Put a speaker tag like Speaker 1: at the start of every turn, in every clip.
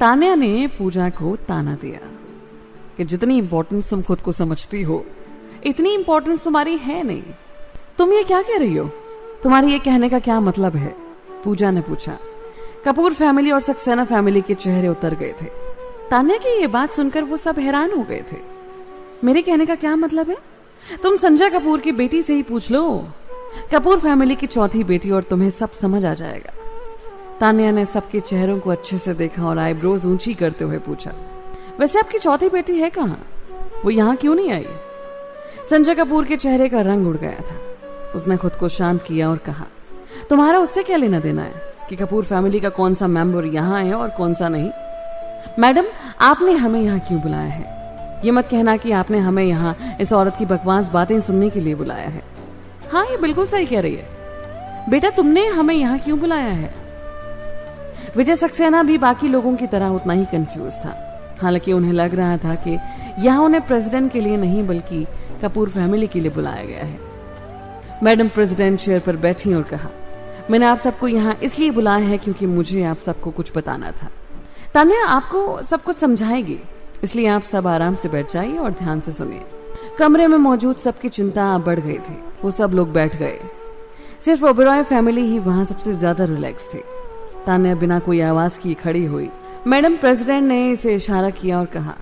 Speaker 1: तान्या ने पूजा को ताना दिया कि जितनी इंपॉर्टेंस तुम खुद को समझती हो इतनी इंपॉर्टेंस तुम्हारी है नहीं। तुम ये क्या कह रही हो? तुम्हारी ये कहने का क्या मतलब है? पूजा ने पूछा। कपूर फैमिली और सक्सेना फैमिली के चेहरे उतर गए थे। तान्या की ये बात सुनकर वो सब हैरान हो गए थे। मेरे कहने का क्या मतलब है? तुम संजय कपूर की बेटी से ही पूछ लो। कपूर फैमिली की चौथी बेटी और तुम्हें सब समझ आ जाएगा। तान्या ने सबके चेहरों को अच्छे से देखा और आईब्रोज ऊंची करते हुए पूछा, वैसे आपकी चौथी बेटी है कहाँ? वो यहाँ क्यों नहीं आई? संजय कपूर के चेहरे का रंग उड़ गया था। उसने खुद को शांत किया और कहा, तुम्हारा उससे क्या लेना देना है कि कपूर फैमिली का कौन सा मेंबर यहाँ है और कौन सा नहीं? मैडम, आपने हमें यहाँ क्यों बुलाया है? ये मत कहना कि आपने हमें यहाँ इस औरत की बकवास बातें सुनने के लिए बुलाया है। हाँ, ये बिल्कुल सही कह रही है। बेटा, तुमने हमें यहाँ क्यों बुलाया है? विजय सक्सेना भी बाकी लोगों की तरह उतना ही कंफ्यूज था। हालांकि उन्हें लग रहा था कि यहाँ उन्हें प्रेसिडेंट के लिए नहीं बल्कि कपूर फैमिली के लिए बुलाया गया है। मैडम प्रेसिडेंट चेयर पर बैठी और कहा, मैंने आप सबको यहाँ इसलिए बुलाया है क्योंकि मुझे आप सबको कुछ बताना था। तान्या आपको सब कुछ समझाएगी, इसलिए आप सब आराम से बैठ जाइए और ध्यान से सुनिए। कमरे में मौजूद सबकी चिंता बढ़ गई थी। वो सब लोग बैठ गए। सिर्फ ओबेरॉय फैमिली ही वहां सबसे ज्यादा रिलैक्स थी। तान्या बिना कोई आवाज की खड़ी हुई। मैडम प्रेसिडेंट ने इसे इशारा किया और कहा,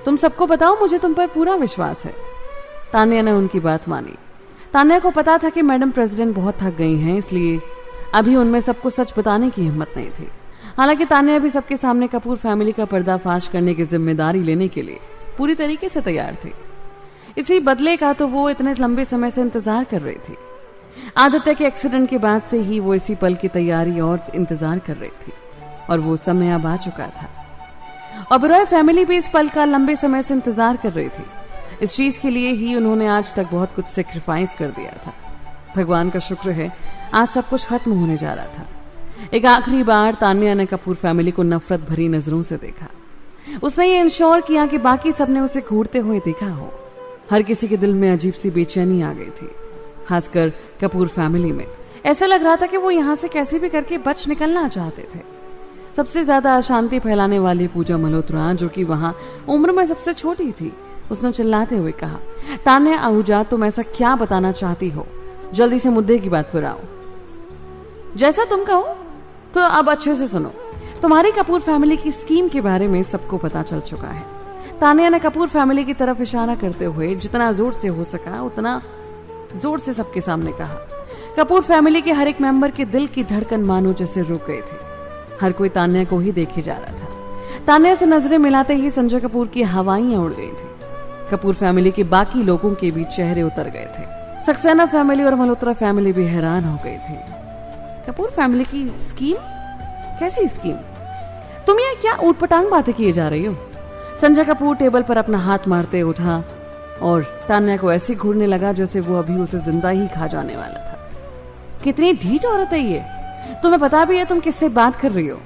Speaker 1: तुम सबको बताओ, मुझे तुम पर पूरा विश्वास है। तान्या ने उनकी बात मानी। तान्या को पता था कि मैडम प्रेसिडेंट बहुत थक गई हैं, इसलिए अभी उनमें सबको सच बताने की हिम्मत नहीं थी। हालांकि तान्या भी सबके सामने कपूर फैमिली का पर्दाफाश करने की जिम्मेदारी लेने के लिए पूरी तरीके से तैयार थी। इसी बदले का तो वो इतने लंबे समय से इंतजार कर रही थी। आदित्य के एक्सीडेंट के बाद से ही वो इसी पल की तैयारी और इंतजार कर रही थी और वो समय अब आ चुका था। ओबेरॉय फैमिली भी इस पल का लंबे समय से इंतजार कर रही थी। इस चीज के लिए ही उन्होंने आज तक बहुत कुछ सेक्रीफाइस कर दिया था। भगवान का शुक्र है आज सब कुछ खत्म होने जा रहा था। एक आखिरी बार तान्या ने कपूर फैमिली को नफरत भरी नजरों से देखा। उसने ये इंश्योर किया कि बाकी सबने उसे घूरते हुए देखा हो। हर किसी के दिल में अजीब सी बेचैनी आ गई थी, खासकर कपूर फैमिली में। ऐसा लग रहा था कि वो यहाँ से कैसे भी करके बच निकलना चाहते थे। सबसे ज्यादा अशांति फैलाने वाली पूजा मल्होत्रा, जो कि वहां उम्र में सबसे छोटी थी, उसने चिल्लाते हुए कहा, तान्या आहूजा, तुम ऐसा क्या बताना चाहती हो? जल्दी से मुद्दे की बात पर आओ। जैसा तुम कहो। तो अब अच्छे से सुनो। तुम्हारी कपूर फैमिली की स्कीम के बारे में सबको पता चल चुका है। तान्या ने कपूर फैमिली की तरफ इशारा करते हुए जितना जोर से हो सका उतना जोर से सबके सामने कहा। कपूर फैमिली के हर एक मेंबर के दिल की धड़कन मानो जैसे रुक गई थी। हर कोई तान्या को ही देखे जा रहा था। तान्या से नजरें मिलाते ही संजय कपूर की हवाइयां उड़ गई थी। कपूर फैमिली के बाकी लोगों के भी चेहरे उतर गए थे। सक्सेना फैमिली और मल्होत्रा फैमिली भी हैरान हो गई थी। कपूर फैमिली की स्कीम? कैसी स्कीम? तुम ये क्या ऊटपटांग बातें किए जा रही हो? संजय कपूर टेबल पर अपना हाथ मारते उठा और तान्या को ऐसे घूरने लगा जैसे वो अभी उसे जिंदा ही खा जाने वाला था। कितनी ढीठ औरत है ये। तुम्हें पता भी है तुम किससे बात कर रही हो?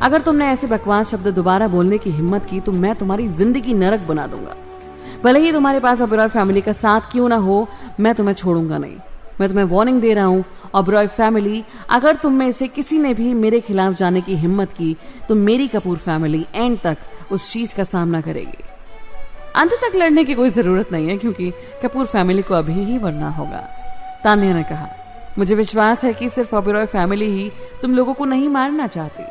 Speaker 1: अगर तुमने ऐसे बकवास शब्द दोबारा बोलने की हिम्मत की तो मैं तुम्हारी जिंदगी नरक बना दूंगा। भले ही तुम्हारे पास ओबेरॉय फैमिली का साथ क्यों ना हो, मैं तुम्हें छोड़ूंगा नहीं। मैं तुम्हें वार्निंग दे रहा हूँ, ओबेरॉय फैमिली, अगर तुम में से किसी ने भी मेरे खिलाफ जाने की हिम्मत की तो मेरी कपूर फैमिली एंड तक उस चीज का सामना करेगी। अंत तक लड़ने की कोई जरूरत नहीं है क्योंकि कपूर फैमिली को अभी ही मरना होगा। तान्या ने कहा, मुझे विश्वास है कि सिर्फ ओबेरॉय फैमिली ही तुम लोगों को नहीं मारना चाहती।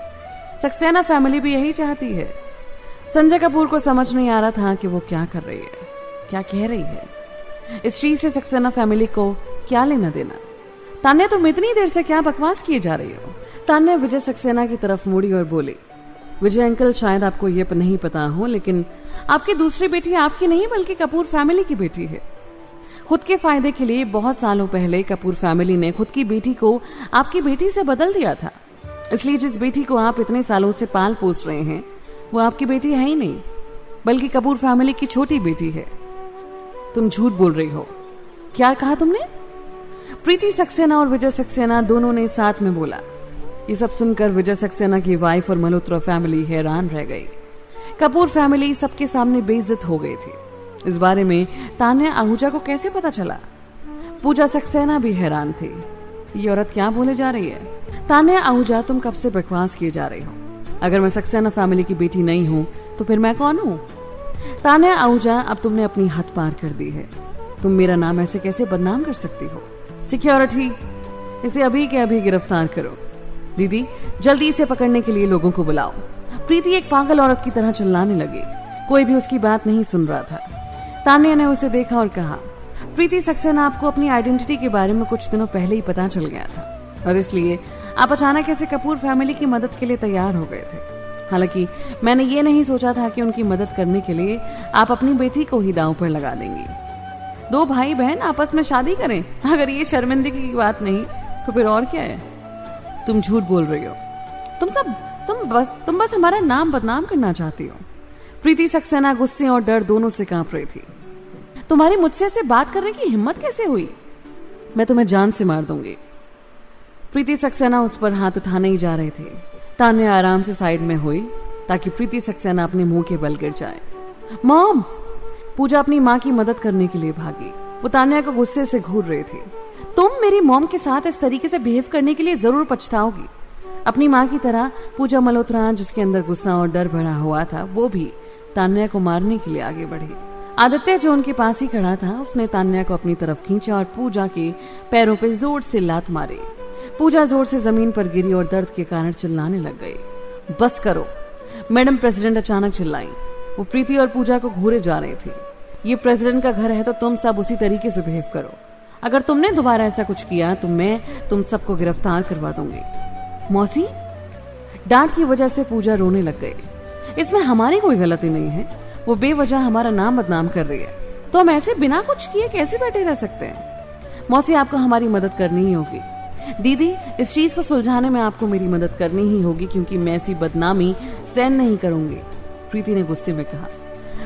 Speaker 1: सक्सेना फैमिली भी यही चाहती है। संजय कपूर को समझ नहीं आ रहा था कि वो क्या कर रही है, क्या कह रही है। इस चीज से सक्सेना फैमिली को क्या लेना देना? तान्या, तुम इतनी देर से क्या बकवास किए जा रही हो? तान्या विजय सक्सेना की तरफ मुड़ी और बोली, विजय अंकल, शायद आपको ये नहीं पता हो लेकिन आपकी दूसरी बेटी आपकी नहीं बल्कि कपूर फैमिली की बेटी है। खुद के फायदे के लिए बहुत सालों पहले कपूर फैमिली ने खुद की बेटी को आपकी बेटी से बदल दिया था। इसलिए जिस बेटी को आप इतने सालों से पाल पोस रहे हैं वो आपकी बेटी है ही नहीं बल्कि कपूर फैमिली की छोटी बेटी है। तुम झूठ बोल रही हो। क्या कहा तुमने? प्रीति सक्सेना और विजय सक्सेना दोनों ने साथ में बोला। ये सब सुनकर विजय सक्सेना की वाइफ और मल्होत्रा फैमिली हैरान रह गई। कपूर फैमिली सबके सामने बेइज्जत हो गई थी। इस बारे में तान्या आहूजा को कैसे पता चला? पूजा सक्सेना भी हैरान थी। ये औरत क्या बोले जा रही है? तान्या आहूजा, तुम कब से बकवास किए जा रही हो? अगर मैं सक्सेना फैमिली की बेटी नहीं हूं तो फिर मैं कौन हूं? तान्या आहूजा, अब तुमने अपनी हद पार कर दी है। तुम मेरा नाम ऐसे कैसे बदनाम कर सकती हो? सिक्योरिटी, इसे अभी के अभी गिरफ्तार करो। दीदी, जल्दी इसे पकड़ने के लिए लोगों को बुलाओ। प्रीति एक पागल औरत की तरह चिल्लाने लगी। कोई भी उसकी बात नहीं सुन रहा था। तान्या ने उसे देखा और कहा, प्रीति सक्सेना, आपको अपनी आइडेंटिटी के बारे में कुछ दिनों पहले ही पता चल गया था और इसलिए आप अचानक ऐसे कपूर फैमिली की मदद के लिए तैयार हो गए थे। हालांकि मैंने ये नहीं सोचा था कि उनकी मदद करने के लिए आप अपनी बेटी को ही दांव पर लगा देंगी। दो भाई बहन आपस में शादी करें, अगर ये शर्मिंदगी की बात नहीं तो फिर और क्या है? तुम झूठ बोल रही हो। तुम बस हमारा नाम बदनाम करना चाहती हो। प्रीति सक्सेना गुस्से और डर दोनों से कांप रही थी। तुम्हारी मुझसे ऐसे बात करने की हिम्मत कैसे हुई? मैं तुम्हें जान से मार दूंगी। प्रीति सक्सेना उस पर हाथ उठाने ही जा रहे थे। तान्या आराम से साइड में हुई ताकि प्रीति सक्सेना अपने मुंह के बल गिर जाए। मॉम! पूजा अपनी माँ की मदद करने के लिए भागी। वो तान्या को गुस्से से घूर रही थी। तुम मेरी मॉम के साथ इस तरीके से बिहेव करने के लिए जरूर पछताओगी। अपनी माँ की तरह पूजा मल्होत्रा, जिसके अंदर गुस्सा और डर भरा हुआ था, वो भी तान्या को मारने के लिए आगे बढ़ी। आदित्य, जो उनके पास ही खड़ा था, उसने तान्या को अपनी तरफ खींचा और पूजा के पैरों पे जोर से लात मारी। पूजा जोर से जमीन पर गिरी और दर्द के कारण चिल्लाने लग गई। बस करो, मैडम प्रेसिडेंट अचानक चिल्लाई। वो प्रीति और पूजा को घूरे जा रही थी। ये प्रेसिडेंट का घर है तो तुम सब उसी तरीके से बिहेव करो। अगर तुमने दोबारा ऐसा कुछ किया तो मैं तुम सबको गिरफ्तार करवा दूंगी। मौसी! डांट की वजह से पूजा रोने लग गई। इसमें हमारी कोई गलती नहीं है। वो बेवजह हमारा नाम बदनाम कर रही है, तो हम ऐसे बिना कुछ किए कैसे बैठे रह सकते हैं? मौसी, आपको हमारी मदद करनी ही होगी। दीदी, इस चीज को सुलझाने में आपको मेरी मदद करनी ही होगी, क्योंकि मैं ऐसी बदनामी सहन नहीं करूंगी, प्रीति ने गुस्से में कहा।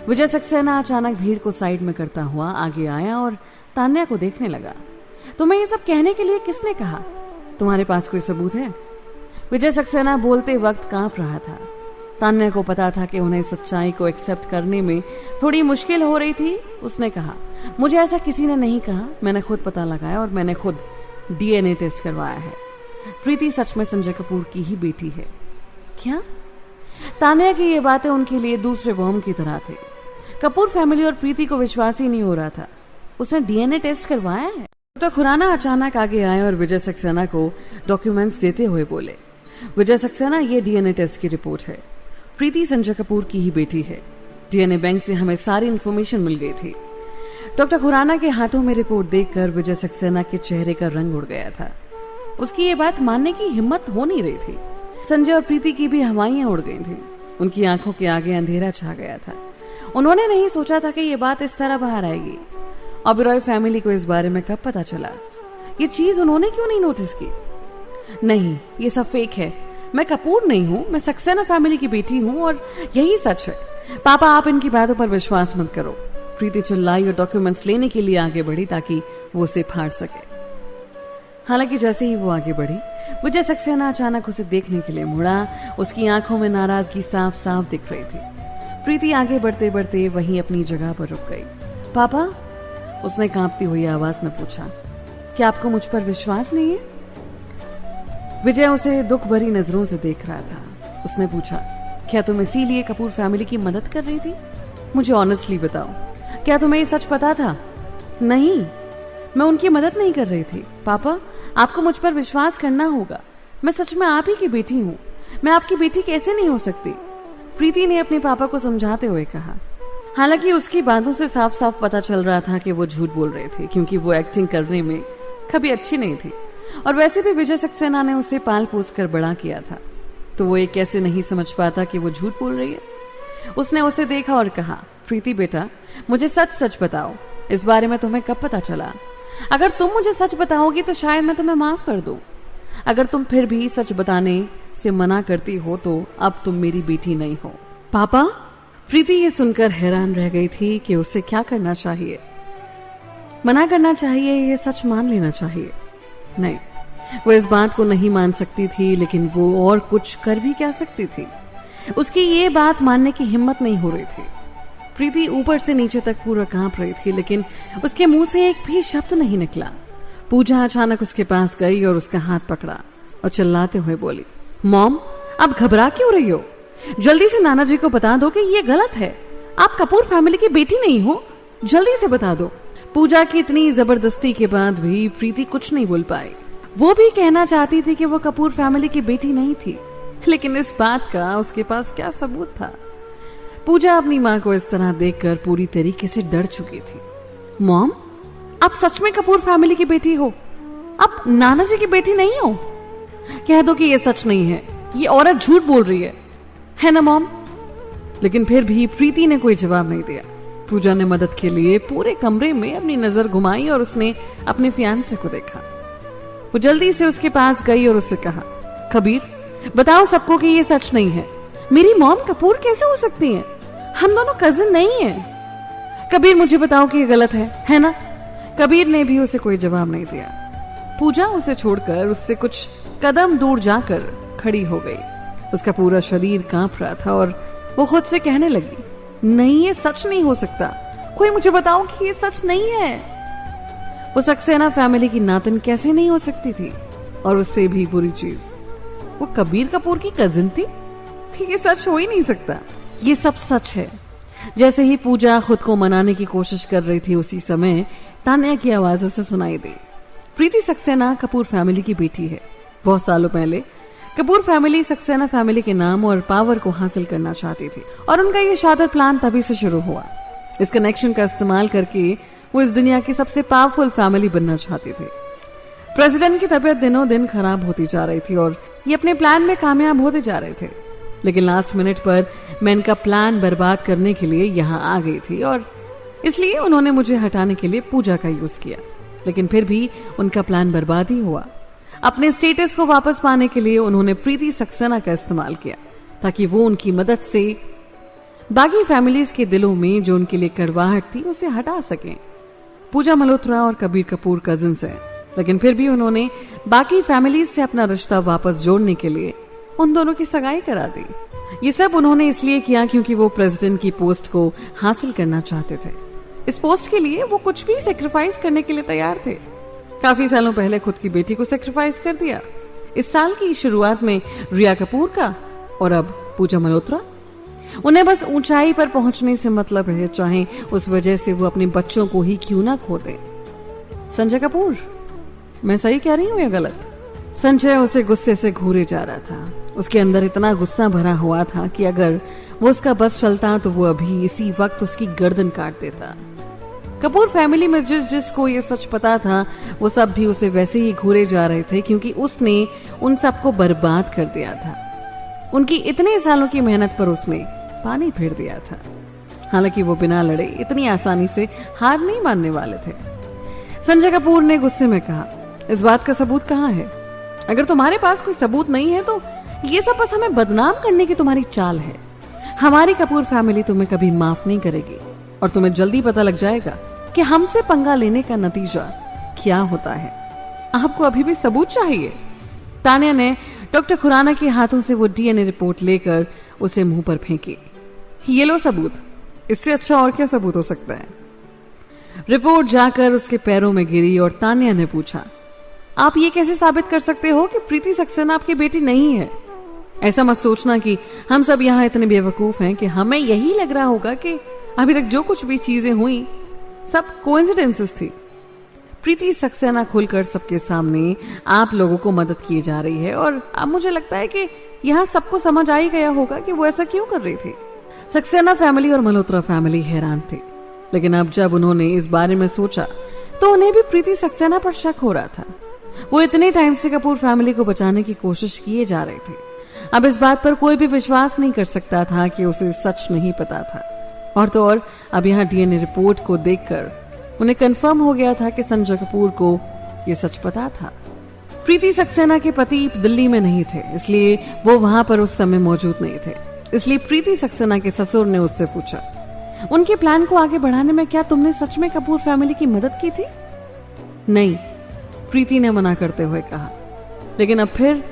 Speaker 1: विजय सक्सेना अचानक भीड़ को साइड में करता हुआ आगे आया और तान्या को देखने लगा। तुम्हें ये सब कहने के लिए किसने कहा? तुम्हारे पास कोई सबूत है? विजय सक्सेना बोलते वक्त कांप रहा था। तान्या को पता था कि उन्हें सच्चाई को एक्सेप्ट करने में थोड़ी मुश्किल हो रही थी। उसने कहा, मुझे ऐसा किसी ने नहीं कहा। मैंने खुद पता लगाया और मैंने खुद डीएनए टेस्ट करवाया है। प्रीति सच में संजय कपूर की ही बेटी है। क्या? तान्या की ये बातें उनके लिए दूसरे बॉम्ब की तरह थे। कपूर फैमिली और प्रीति को विश्वास ही नहीं हो रहा था। उसने डीएनए टेस्ट करवाया है। तो खुराना अचानक आगे आए और विजय सक्सेना को डॉक्यूमेंट्स देते हुए बोले, विजय सक्सेना, ये डीएनए टेस्ट की रिपोर्ट है। प्रीति संजय कपूर की ही बेटी है। डीएनए बैंक से हमें सारी इंफॉर्मेशन मिल गई थी। डॉक्टर खुराना के हाथों में रिपोर्ट देखकर विजय सक्सेना के चेहरे का रंग उड़ गया था। उसकी ये बात मानने की हिम्मत हो नहीं रही थी। संजय और प्रीति की भी हवाइयां उड़ गई थी। उनकी आंखों के आगे अंधेरा छा गया था। उन्होंने नहीं सोचा था कि ये बात इस तरह बाहर आएगी। ओबेरॉय फैमिली को इस बारे में कब पता चला? ये चीज उन्होंने क्यों नहीं नोटिस की? नहीं, ये सब फेक है। मैं कपूर नहीं हूँ, मैं सक्सेना फैमिली की बेटी हूँ और यही सच है। पापा, आप इनकी बातों पर विश्वास मत करो। प्रीति चिल्लाई और डॉक्यूमेंट्स लेने के लिए आगे बढ़ी ताकि वो उसे फाड़ सके। हालांकि जैसे ही वो आगे बढ़ी, विजय सक्सेना अचानक उसे देखने के लिए मुड़ा। उसकी आंखों में नाराजगी साफ साफ दिख रही थी। प्रीति आगे बढ़ते बढ़ते वहीं अपनी जगह पर रुक गई। पापा, उसने कांपती हुई आवाज में पूछा, क्या आपको मुझ पर विश्वास नहीं है? विजय उसे दुख भरी नजरों से देख रहा था। उसने पूछा, क्या तुम इसीलिए कपूर फैमिली की मदद कर रही थी? मुझे ऑनेस्टली बताओ, क्या तुम्हें ये सच पता था? नहीं, मैं उनकी मदद नहीं कर रही थी। पापा, आपको मुझ पर विश्वास करना होगा। मैं सच में आप ही की बेटी हूँ। मैं आपकी बेटी कैसे नहीं हो सकती? प्रीति ने अपने पापा को समझाते हुए कहा। हालांकि उसकी बातों से साफ साफ पता चल रहा था कि वो झूठ बोल रहे थे, क्योंकि वो एक्टिंग करने में कभी अच्छी नहीं थी और वैसे भी विजय सक्सेना ने उसे पाल पोस कर बड़ा किया था, तो वो ये कैसे नहीं समझ पाता कि वो झूठ बोल रही है। उसने उसे देखा और कहा, प्रीति बेटा, मुझे सच सच बताओ, इस बारे में तुम्हें कब पता चला? अगर तुम मुझे सच बताओगी तो शायद मैं तुम्हें माफ कर दूं। अगर तुम फिर भी सच बताने से मना करती हो तो अब तुम मेरी बेटी नहीं हो। पापा? प्रीति ये सुनकर हैरान रह गई थी कि उसे क्या करना चाहिए। मना करना चाहिए, ये सच मान लेना चाहिए? नहीं, वो इस बात को नहीं मान सकती थी, लेकिन वो और कुछ कर भी क्या सकती थी? उसकी ये बात मानने की हिम्मत नहीं हो रही थी। प्रीति ऊपर से नीचे तक पूरा कांप रही थी, लेकिन उसके मुंह से एक भी शब्द नहीं निकला। पूजा अचानक उसके पास गई और उसका हाथ पकड़ा और चिल्लाते हुए बोली, मॉम, अब घबरा क्यों रही हो? जल्दी से नाना जी को बता दो कि ये गलत है। आप कपूर फैमिली की बेटी नहीं हो, जल्दी से बता दो। पूजा की इतनी जबरदस्ती के बाद भी प्रीति कुछ नहीं बोल पाई। वो भी कहना चाहती थी कि वो कपूर फैमिली की बेटी नहीं थी, लेकिन इस बात का उसके पास क्या सबूत था? पूजा अपनी माँ को इस तरह देखकर पूरी तरीके से डर चुकी थी। मॉम, आप सच में कपूर फैमिली की बेटी हो? आप नाना जी की बेटी नहीं हो? कह दो कि ये सच नहीं है, ये औरत झूठ बोल रही है ना मॉम? लेकिन फिर भी प्रीति ने कोई जवाब नहीं दिया। पूजा ने मदद के लिए पूरे कमरे में अपनी नजर घुमाई और उसने अपने फियांसे को देखा। वो जल्दी से उसके पास गई और उससे कहा, कबीर, बताओ सबको कि ये सच नहीं है। मेरी मॉम कपूर कैसे हो सकती है? हम दोनों कजिन नहीं है। कबीर, मुझे बताओ कि ये गलत है ना? कबीर ने भी उसे कोई जवाब नहीं दिया। पूजा उसे छोड़कर उससे कुछ कदम दूर जाकर खड़ी हो गई। उसका पूरा शरीर कांप रहा था और वो खुद से कहने लगी, नहीं, ये सच नहीं हो सकता। कोई मुझे बताओ कि ये सच नहीं है। वो सक्सेना फैमिली की नातिन कैसे नहीं हो सकती थी? और उससे भी बुरी चीज, वो कबीर कपूर की कजिन थी। ये सच हो ही नहीं सकता। ये सब सच है। जैसे ही पूजा खुद को मनाने की कोशिश कर रही थी, उसी समय तान्या की आवाज उसे सुनाई दी। प्रीति सक्सेना कपूर फैमिली की बेटी है। बहुत सालों पहले कपूर फैमिली सक्सेना फैमिली के नाम और पावर को हासिल करना चाहती थी और उनका ये शातिर प्लान तभी से शुरू हुआ। इस कनेक्शन का इस्तेमाल करके वो इस दुनिया की सबसे पावरफुल फैमिली बनना चाहती थी। प्रेसिडेंट की तबीयत दिनों दिन खराब होती जा रही थी और ये अपने प्लान में कामयाब होते जा रहे थे, लेकिन लास्ट मिनट पर मैं इनका प्लान बर्बाद करने के लिए यहाँ आ गई थी और इसलिए उन्होंने मुझे हटाने के लिए पूजा का यूज किया। लेकिन फिर भी उनका प्लान बर्बाद ही हुआ। अपने स्टेटस को वापस पाने के लिए उन्होंने प्रीति सक्सेना का इस्तेमाल किया ताकि वो उनकी मदद से बाकी फैमिलीज के दिलों में जो उनके लिए कड़वाहट थी उसे हटा सकें। पूजा मल्होत्रा और कबीर कपूर कजिन्स हैं, लेकिन फिर भी उन्होंने बाकी फैमिलीज से अपना रिश्ता वापस जोड़ने के लिए उन दोनों की सगाई करा दी। ये सब उन्होंने इसलिए किया क्योंकि वो प्रेसिडेंट की पोस्ट को हासिल करना चाहते थे। इस पोस्ट के लिए वो कुछ भी सेक्रीफाइस करने के लिए तैयार थे। काफी सालों पहले खुद की बेटी को सेक्रीफाइस कर दिया। इस साल की शुरुआत में रिया कपूर का और अब पूजा मल्होत्रा। उन्हें बस ऊंचाई पर पहुंचने से मतलब है, चाहे उस वजह से वो अपने बच्चों को ही क्यों ना खो दे। संजय कपूर, मैं सही कह रही हूँ या गलत? संजय उसे गुस्से से घूरे जा रहा था। उसके अंदर इतना गुस्सा भरा हुआ था कि अगर वो उसका बस चलता तो वो अभी इसी वक्त उसकी गर्दन काट देता। कपूर फैमिली में जिसको ये सच पता था, वो सब भी उसे वैसे ही घूरे जा रहे थे क्योंकि उसने उन सबको बर्बाद कर दिया था। उनकी इतने सालों की मेहनत पर उसने पानी फेर दिया था। हालांकि वो बिना लड़े इतनी आसानी से हार नहीं मानने वाले थे। संजय कपूर ने गुस्से में कहा, इस बात का सबूत कहाँ है? अगर तुम्हारे पास कोई सबूत नहीं है तो ये सब बस हमें बदनाम करने की तुम्हारी चाल है। हमारी कपूर फैमिली तुम्हें कभी माफ नहीं करेगी और तुम्हें जल्दी पता लग जाएगा कि हमसे पंगा लेने का नतीजा क्या होता है। आपको अभी भी सबूत चाहिए? तान्या ने डॉक्टर खुराना के हाथों से वो डीएनए रिपोर्ट लेकर उसे मुंह पर फेंकी। ये लो सबूत, इससे अच्छा और क्या सबूत हो सकता है? रिपोर्ट जाकर उसके पैरों में गिरी और तान्या ने पूछा, आप ये कैसे साबित कर सकते हो कि प्रीति सक्सेना आपकी बेटी नहीं है? ऐसा मत सोचना कि हम सब यहाँ इतने बेवकूफ हैं कि हमें यही लग रहा होगा कि अभी तक जो कुछ भी चीजें हुई सब कोइंसिडेंसेस थी। प्रीति सक्सेना खुलकर सबके सामने आप लोगों को मदद की जा रही है और अब मुझे लगता है कि यहाँ सबको समझ आ ही गया होगा कि वो ऐसा क्यों कर रही थी। सक्सेना फैमिली और मल्होत्रा फैमिली हैरान थे, लेकिन अब जब उन्होंने इस बारे में सोचा तो उन्हें भी प्रीति सक्सेना पर शक हो रहा था। वो इतने टाइम से कपूर फैमिली को बचाने की कोशिश किए जा रहे थे। अब इस बात पर कोई भी विश्वास नहीं कर सकता था कि उसे सच नहीं पता था। और तो और अब यहाँ डीएनए रिपोर्ट को देखकर उन्हें कंफर्म हो गया था कि संजय कपूर को ये सच पता था। प्रीति सक्सेना के पति दिल्ली में नहीं थे, इसलिए वो वहां पर उस समय मौजूद नहीं थे। इसलिए प्रीति सक्सेना के ससुर ने उससे पूछा, उनके प्लान को आगे बढ़ाने में क्या तुमने सच में कपूर फैमिली की मदद की थी? नहीं, प्रीति ने मना करते हुए कहा। लेकिन अब फिर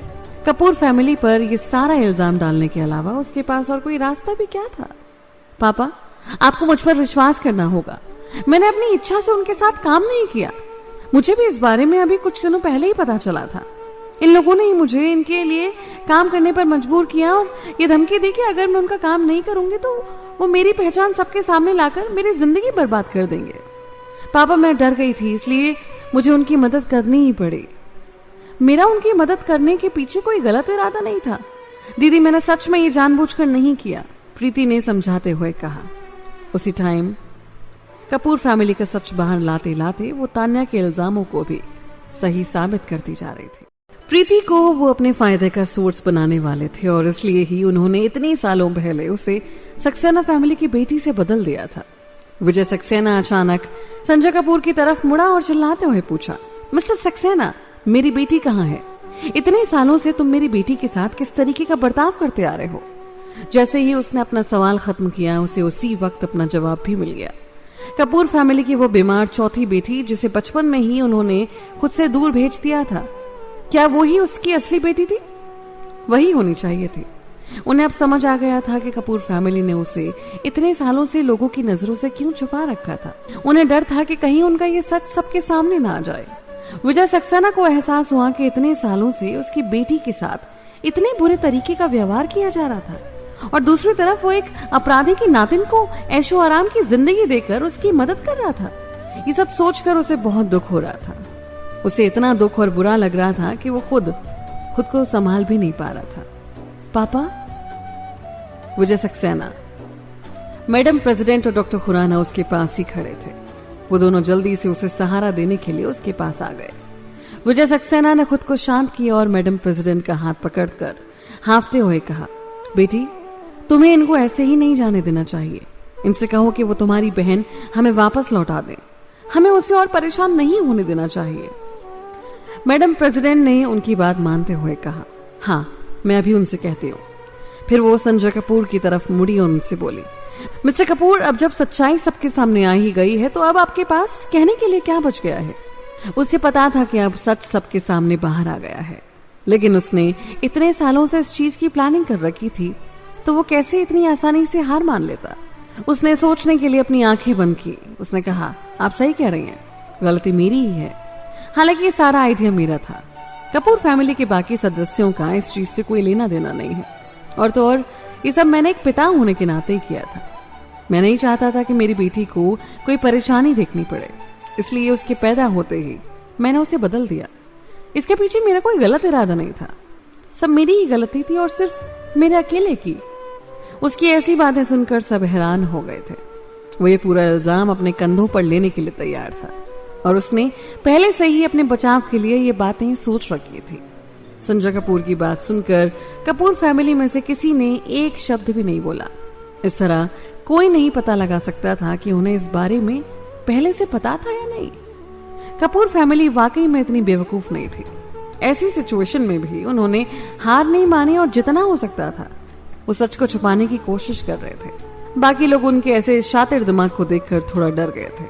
Speaker 1: कपूर फैमिली पर यह सारा इल्जाम डालने के अलावा उसके पास और कोई रास्ता भी क्या था? पापा, आपको मुझ पर विश्वास करना होगा। मैंने अपनी इच्छा से उनके साथ काम नहीं किया। मुझे भी इस बारे में अभी कुछ दिनों पहले ही पता चला था। इन लोगों ने ही मुझे इनके लिए काम करने पर मजबूर किया और ये धमकी दी कि अगर मैं उनका काम नहीं करूंगी तो वो मेरी पहचान सबके सामने लाकर मेरी जिंदगी बर्बाद कर देंगे। पापा, मैं डर गई थी, इसलिए मुझे उनकी मदद करनी ही पड़ी। मेरा उनकी मदद करने के पीछे कोई गलत इरादा नहीं था दीदी, मैंने सच में ये जानबूझकर नहीं किया, प्रीति ने समझाते हुए कहा। उसी टाइम कपूर फैमिली का सच बाहर लाते लाते वो तान्या के इल्जामों को भी सही साबित करती जा रही थी। प्रीति को वो अपने फायदे का सोर्स बनाने वाले थे और इसलिए ही उन्होंने इतने सालों पहले उसे सक्सेना फैमिली की बेटी से बदल दिया था। विजय सक्सेना अचानक संजय कपूर की तरफ मुड़ा और चिल्लाते हुए पूछा, मिस्टर सक्सेना, मेरी बेटी कहाँ है? इतने सालों से तुम मेरी बेटी के साथ किस तरीके का बर्ताव करते आ रहे हो? जैसे ही उसने अपना सवाल खत्म किया, उसे उसी वक्त अपना जवाब भी मिल गया। कपूर फैमिली की वो बीमार चौथी बेटी जिसे बचपन में ही उन्होंने खुद से दूर भेज दिया था, क्या वो ही उसकी असली बेटी थी? वही होनी चाहिए थी। उन्हें अब समझ आ गया था कि कपूर फैमिली ने उसे इतने सालों से लोगों की नजरों से क्यों छुपा रखा था। उन्हें डर था कि कहीं उनका ये सच सबके सामने ना आ जाए। विजय सक्सेना को एहसास हुआ कि इतने सालों से उसकी बेटी के साथ इतने बुरे तरीके का व्यवहार किया जा रहा था और दूसरी तरफ वो एक अपराधी की नातिन को ऐशो आराम की जिंदगी देकर उसकी मदद कर रहा था। ये सब सोचकर उसे बहुत दुख हो रहा था। उसे इतना दुख और बुरा लग रहा था कि वो खुद को संभाल भी नहीं पा रहा था। पापा, विजय सक्सेना, मैडम प्रेसिडेंट और डॉक्टर खुराना उसके पास ही खड़े थे। वो दोनों जल्दी से उसे सहारा देने के लिए उसके पास आ गए। विजय सक्सेना ने खुद को शांत किया और मैडम प्रेसिडेंट का हाथ पकड़कर हांफते हुए कहा, बेटी, तुम्हें इनको ऐसे ही नहीं जाने देना चाहिए। इनसे कहो कि वो तुम्हारी बहन हमें वापस लौटा दें। हमें उसे और परेशान नहीं होने देना चाहिए। मैडम प्रेसिडेंट ने उनकी बात मानते हुए कहा, हाँ, मैं अभी उनसे कहती हूँ। फिर वो संजय कपूर की तरफ मुड़ी और उनसे बोली, मिस्टर कपूर, अब जब सच्चाई सबके सामने आ ही गई है तो अब आपके पास कहने के लिए क्या बच गया है? उसे पता था कि अब सच सबके सामने बाहर आ गया है, लेकिन उसने इतने सालों से इस चीज की प्लानिंग कर रखी थी, तो वो कैसे इतनी आसानी से हार मान लेता? उसने सोचने के लिए अपनी आंखें बंद की। उसने कहा, आप सही कह रही हैं, गलती मेरी ही है। हालांकि ये सारा आइडिया मेरा था। कपूर फैमिली के बाकी सदस्यों का इस चीज से कोई लेना देना नहीं है, और तो और ये सब मैंने एक पिता होने के नाते ही किया था। मैं नहीं चाहता था कि मेरी बेटी को कोई परेशानी देखनी पड़े, इसलिए उसके पैदा होते ही मैंने उसे बदल दिया। इसके पीछे मेरा कोई गलत इरादा नहीं था, सब मेरी ही गलती थी और सिर्फ मेरे अकेले की। उसकी ऐसी बातें सुनकर सब हैरान हो गए थे। वो ये पूरा इल्जाम अपने कंधों पर लेने के लिए तैयार था और उसने पहले से ही अपने बचाव के लिए ये बातें सोच रखी थी। संजय कपूर की बात सुनकर कपूर फैमिली में से किसी ने एक शब्द भी नहीं बोला। इस तरह कोई नहीं पता लगा सकता था कि उन्हें इस बारे में पहले से पता था या नहीं। कपूर फैमिली वाकई में इतनी बेवकूफ नहीं थी। ऐसी सिचुएशन में भी उन्होंने हार नहीं मानी और जितना हो सकता था वो सच को छुपाने की कोशिश कर रहे थे। बाकी लोग उनके ऐसे शातिर दिमाग को देखकर थोड़ा डर गए थे।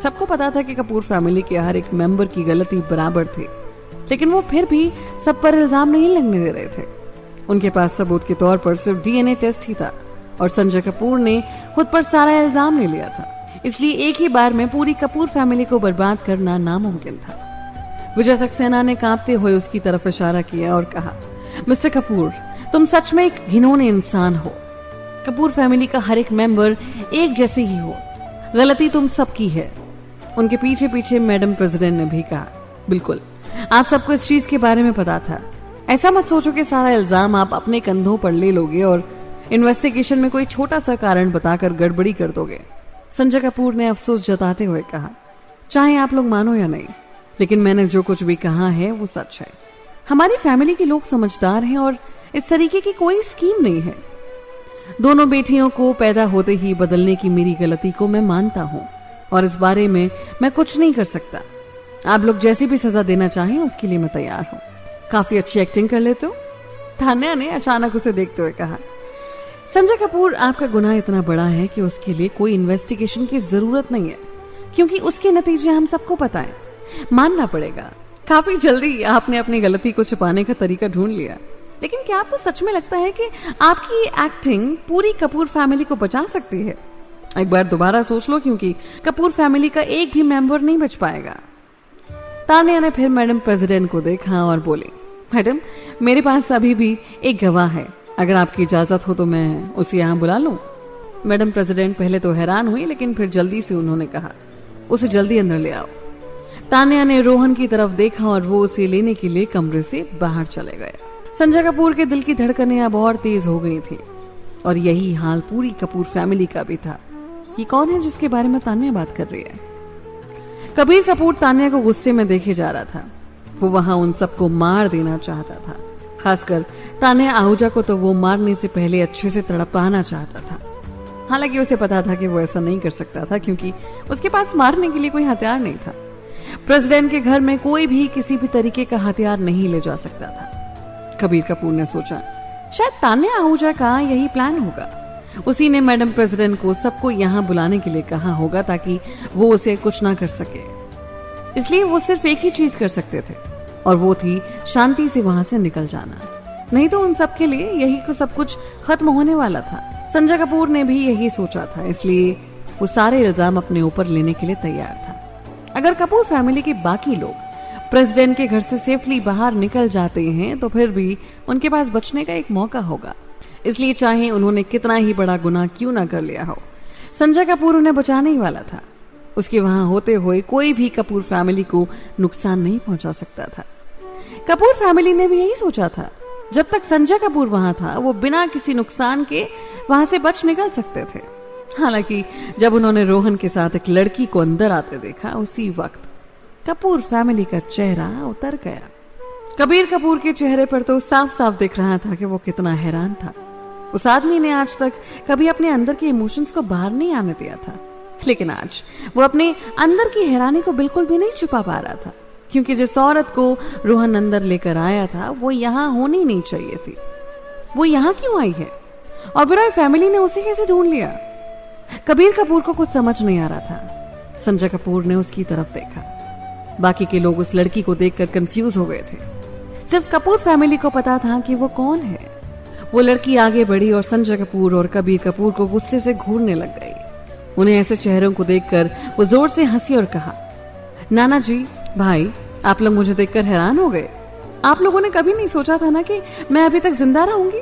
Speaker 1: सबको पता था कि कपूर फैमिली के हर एक मेंबर की गलती बराबर थी, लेकिन वो फिर भी सब पर इल्जाम नहीं लगने दे रहे थे। उनके पास सबूत के तौर पर सिर्फ डीएनए टेस्ट ही था और संजय कपूर ने खुद पर सारा इल्जाम ले लिया था। इसलिए एक ही बार में पूरी कपूर फैमिली को बर्बाद करना नामुमकिन था। विजय सक्सेना ने कांपते हुए उसकी तरफ इशारा किया और कहा, मिस्टर कपूर, तुम सच में एक घिनौने इंसान हो। कपूर फैमिली का हर एक मेंबर एक जैसे ही हो, गलती तुम सबकी है। उनके पीछे पीछे मैडम प्रेसिडेंट ने भी कहा, बिल्कुल, आप सबको इस चीज के बारे में पता था। ऐसा मत सोचो कि सारा इल्जाम आप अपने कंधों पर ले लोगे और इन्वेस्टिगेशन में कोई छोटा सा कारण बताकर गड़बड़ी कर दोगे। संजय कपूर ने अफसोस जताते हुए कहा, चाहे आप लोग मानो या नहीं, लेकिन मैंने जो कुछ भी कहा है वो सच है। हमारी फैमिली के लोग समझदार हैं और इस तरीके की कोई स्कीम नहीं है। दोनों बेटियों को पैदा होते ही बदलने की मेरी गलती को मैं मानता हूँ और इस बारे में मैं कुछ नहीं कर सकता। आप लोग जैसी भी सजा देना चाहें उसके लिए मैं तैयार हूँ। काफी अच्छी एक्टिंग कर लेते हो, तान्या ने अचानक उसे देखते हुए कहा। संजय कपूर, आपका गुनाह इतना बड़ा है कि उसके लिए कोई इन्वेस्टिगेशन की जरूरत नहीं है, क्योंकि उसके नतीजे हम सबको पता है। मानना पड़ेगा, काफी जल्दी आपने अपनी गलती को छुपाने का तरीका ढूंढ लिया। लेकिन क्या आपको सच में लगता है कि आपकी एक्टिंग पूरी कपूर फैमिली को बचा सकती है? एक बार दोबारा सोच लो, क्योंकि कपूर फैमिली का एक भी मेंबर नहीं बच पाएगा। तान्या ने फिर मैडम प्रेसिडेंट को देखा और बोली, मैडम, मेरे पास अभी भी एक गवाह है, अगर आपकी इजाजत हो तो मैं उसे यहाँ बुला लूं। मैडम प्रेसिडेंट पहले तो हैरान हुई, लेकिन फिर जल्दी से उन्होंने कहा, उसे जल्दी अंदर ले आओ। तान्या ने रोहन की तरफ देखा और वो उसे लेने के लिए कमरे से बाहर चले गए। संजय कपूर के दिल की धड़कनें अब और तेज हो गई थी और यही हाल पूरी कपूर फैमिली का भी था। ये कौन है जिसके बारे में तान्या बात कर रही है? कबीर कपूर तान्या को गुस्से में देखे जा रहा था। वो वहां उन सबको मार देना चाहता था, खासकर तान्या आहूजा को तो वो मारने से पहले अच्छे से तड़पाना चाहता था। हालांकि उसे पता था कि वो ऐसा नहीं कर सकता था, क्योंकि उसके पास मारने के लिए कोई हथियार नहीं था। प्रेसिडेंट के घर में कोई भी किसी भी तरीके का हथियार नहीं ले जा सकता था। कबीर कपूर ने सोचा, शायद तान्या आहूजा का यही प्लान होगा। उसी ने मैडम प्रेसिडेंट को सबको यहाँ बुलाने के लिए कहा होगा ताकि वो उसे कुछ ना कर सके। इसलिए वो सिर्फ एक ही चीज कर सकते थे और वो थी शांति से वहां से निकल जाना। नहीं तो उन सब के लिए यही सब कुछ खत्म होने वाला था। संजय कपूर ने भी यही सोचा था, इसलिए वो सारे इल्जाम अपने ऊपर लेने के लिए तैयार था। अगर कपूर फैमिली के बाकी लोग प्रेसिडेंट के घर से सेफली बाहर निकल जाते हैं तो फिर भी उनके पास बचने का एक मौका होगा। इसलिए चाहे उन्होंने कितना ही बड़ा गुनाह क्यों ना कर लिया हो, संजय कपूर उन्हें बचाने ही वाला था। उसके वहां होते हुए कोई भी कपूर फैमिली को नुकसान नहीं पहुंचा सकता था। कपूर फैमिली ने भी यही सोचा था। जब तक संजय कपूर वहां था, वो बिना किसी नुकसान के वहां से बच निकल सकते थे। हालांकि जब उन्होंने रोहन के साथ एक लड़की को अंदर आते देखा, उसी वक्त कपूर फैमिली का चेहरा उतर गया। कबीर कपूर के चेहरे पर तो साफ साफ दिख रहा था कि वो कितना हैरान था। उस आदमी ने आज तक कभी अपने अंदर के इमोशंस को बाहर नहीं आने दिया था, लेकिन आज वो अपने अंदर की हैरानी को बिल्कुल भी नहीं छुपा पा रहा था, क्योंकि जिस औरत को रोहन अंदर लेकर आया था वो यहाँ होनी नहीं चाहिए थी। वो यहाँ क्यों आई है और बिरॉय फैमिली ने उसे कैसे ढूंढ लिया? कबीर कपूर को कुछ समझ नहीं आ रहा था। संजय कपूर ने उसकी तरफ देखा। बाकी के लोग उस लड़की को देखकर कंफ्यूज हो गए थे। सिर्फ कपूर फैमिली को पता था कि वो कौन है। वो लड़की आगे बढ़ी और संजय कपूर और कबीर कपूर को गुस्से से घूरने लग गई। उन्हें ऐसे चेहरों को देखकर वो जोर से हंसी और कहा, नाना जी, भाई, आप लोग मुझे देखकर हैरान हो गए। आप लोगों ने कभी नहीं सोचा था ना कि मैं अभी तक जिंदा रहूंगी।